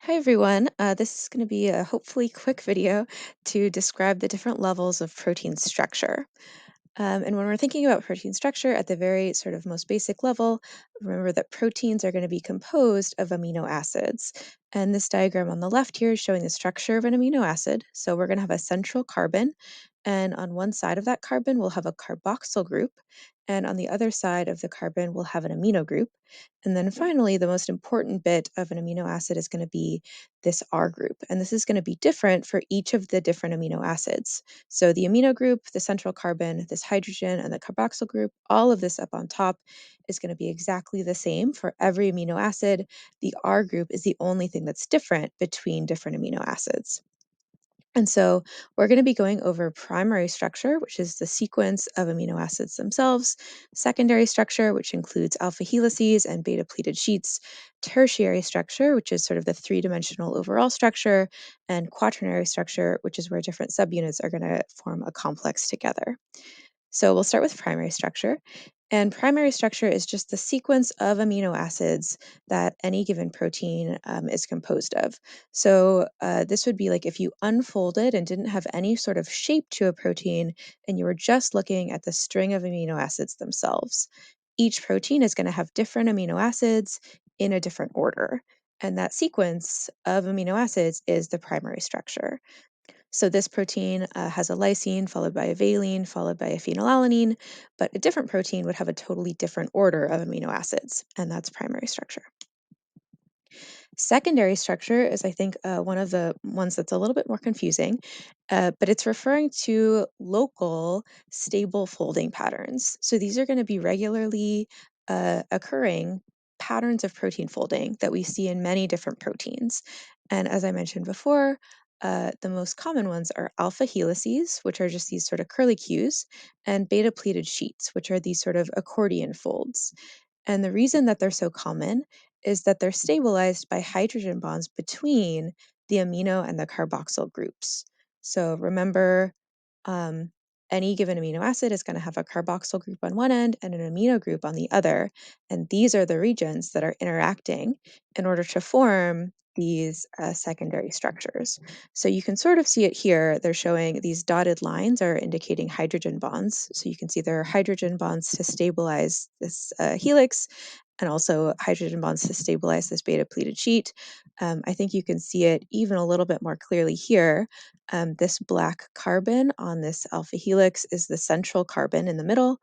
Hi everyone. This is going to be a hopefully quick video to describe the different levels of protein structure. And when we're thinking about protein structure at the very sort of most basic level, remember that proteins are going to be composed of amino acids. And this diagram on the left here is showing the structure of an amino acid. So we're going to have a central carbon, and on one side of that carbon, we'll have a carboxyl group. And on the other side of the carbon, we'll have an amino group. And then finally, the most important bit of an amino acid is going to be this R group. And this is going to be different for each of the different amino acids. So the amino group, the central carbon, this hydrogen, and the carboxyl group, all of this up on top is going to be exactly the same for every amino acid. The R group is the only thing that's different between different amino acids. And so we're going to be going over primary structure, which is the sequence of amino acids themselves, secondary structure, which includes alpha helices and beta pleated sheets, tertiary structure, which is sort of the three-dimensional overall structure, and quaternary structure, which is where different subunits are going to form a complex together. So we'll start with primary structure. And primary structure is just the sequence of amino acids that any given protein is composed of. So this would be like if you unfolded and didn't have any sort of shape to a protein, and you were just looking at the string of amino acids themselves. Each protein is going to have different amino acids in a different order. And that sequence of amino acids is the primary structure. So this protein has a lysine followed by a valine followed by a phenylalanine, but a different protein would have a totally different order of amino acids, and that's primary structure. Secondary structure is, I think, one of the ones that's a little bit more confusing, but it's referring to local stable folding patterns. So these are going to be regularly occurring patterns of protein folding that we see in many different proteins. And as I mentioned before, the most common ones are alpha helices, which are just these sort of curlicues, and beta pleated sheets, which are these sort of accordion folds. And the reason that they're so common is that they're stabilized by hydrogen bonds between the amino and the carboxyl groups. So remember, um, any given amino acid is going to have a carboxyl group on one end and an amino group on the other. And these are the regions that are interacting in order to form these secondary structures. So you can sort of see it here. They're showing these dotted lines are indicating hydrogen bonds. So you can see there are hydrogen bonds to stabilize this helix and also hydrogen bonds to stabilize this beta pleated sheet. I think you can see it even a little bit more clearly here. This black carbon on this alpha helix is the central carbon in the middle.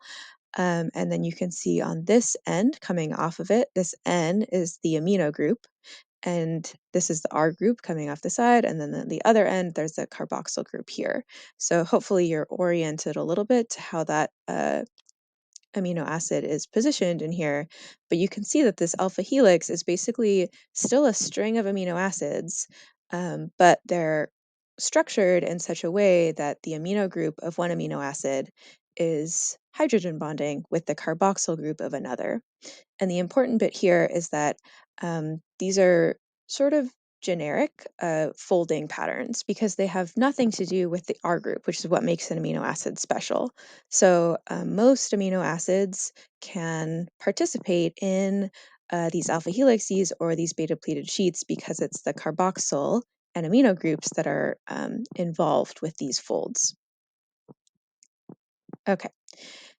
And then you can see on this end coming off of it, this N is the amino group. And this is the R group coming off the side. And then at the other end, there's the carboxyl group here. So hopefully you're oriented a little bit to how that amino acid is positioned in here, but you can see that this alpha helix is basically still a string of amino acids, but they're structured in such a way that the amino group of one amino acid is hydrogen bonding with the carboxyl group of another. And the important bit here is that these are sort of generic folding patterns because they have nothing to do with the R group, which is what makes an amino acid special. So most amino acids can participate in these alpha helices or these beta pleated sheets because it's the carboxyl and amino groups that are involved with these folds. Okay.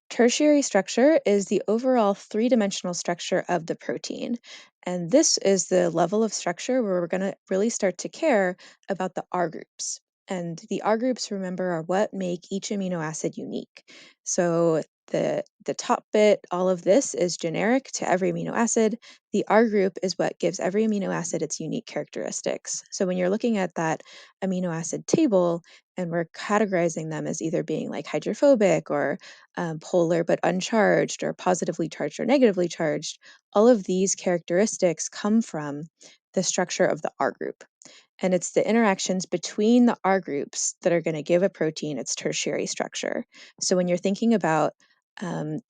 Tertiary structure is the overall three-dimensional structure of the protein. And this is the level of structure where we're going to really start to care about the R groups. And the R groups, remember, are what make each amino acid unique. So the top bit, all of this is generic to every amino acid. The R group is what gives every amino acid its unique characteristics. So when you're looking at that amino acid table and we're categorizing them as either being like hydrophobic or polar but uncharged, or positively charged or negatively charged, all of these characteristics come from the structure of the R group. And it's the interactions between the R groups that are going to give a protein its tertiary structure. So when you're thinking about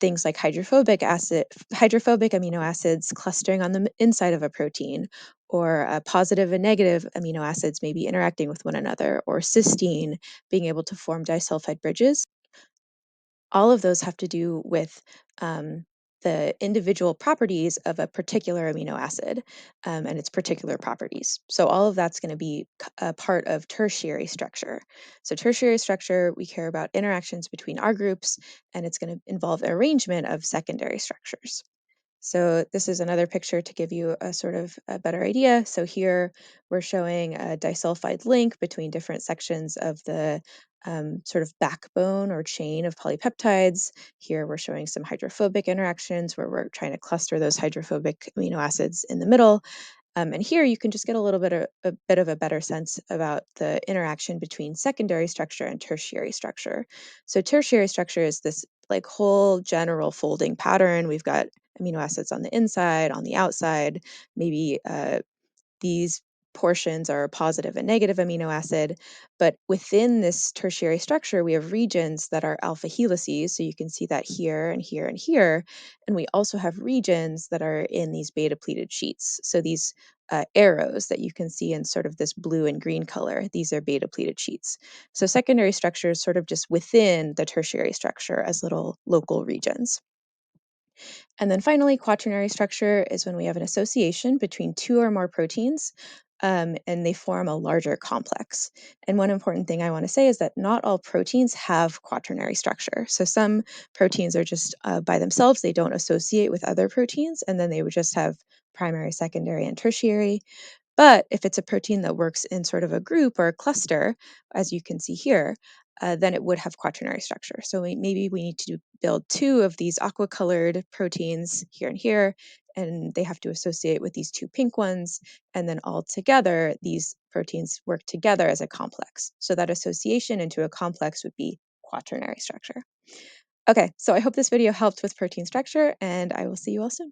things like hydrophobic amino acids clustering on the inside of a protein, or positive and negative amino acids maybe interacting with one another, or cysteine being able to form disulfide bridges, all of those have to do with the individual properties of a particular amino acid and its particular properties. So all of that's going to be a part of tertiary structure. So tertiary structure, we care about interactions between our groups, and it's going to involve arrangement of secondary structures. So this is another picture to give you a sort of a better idea. So here we're showing a disulfide link between different sections of the sort of backbone or chain of polypeptides. Here we're showing some hydrophobic interactions where we're trying to cluster those hydrophobic amino acids in the middle. And here you can just get a little bit of a better sense about the interaction between secondary structure and tertiary structure. So tertiary structure is this like whole general folding pattern. We've got amino acids on the inside, on the outside, maybe these portions are a positive and negative amino acid. But within this tertiary structure, we have regions that are alpha helices. So you can see that here and here and here. And we also have regions that are in these beta pleated sheets. So these arrows that you can see in sort of this blue and green color, these are beta pleated sheets. So secondary structure is sort of just within the tertiary structure as little local regions. And then finally, quaternary structure is when we have an association between two or more proteins and they form a larger complex. And one important thing I want to say is that not all proteins have quaternary structure. So some proteins are just by themselves, they don't associate with other proteins, and then they would just have primary, secondary, and tertiary. But if it's a protein that works in sort of a group or a cluster, as you can see here, then it would have quaternary structure. So maybe we need to build two of these aqua colored proteins here and here, and they have to associate with these two pink ones. And then all together, these proteins work together as a complex. So that association into a complex would be quaternary structure. Okay, so I hope this video helped with protein structure, and I will see you all soon.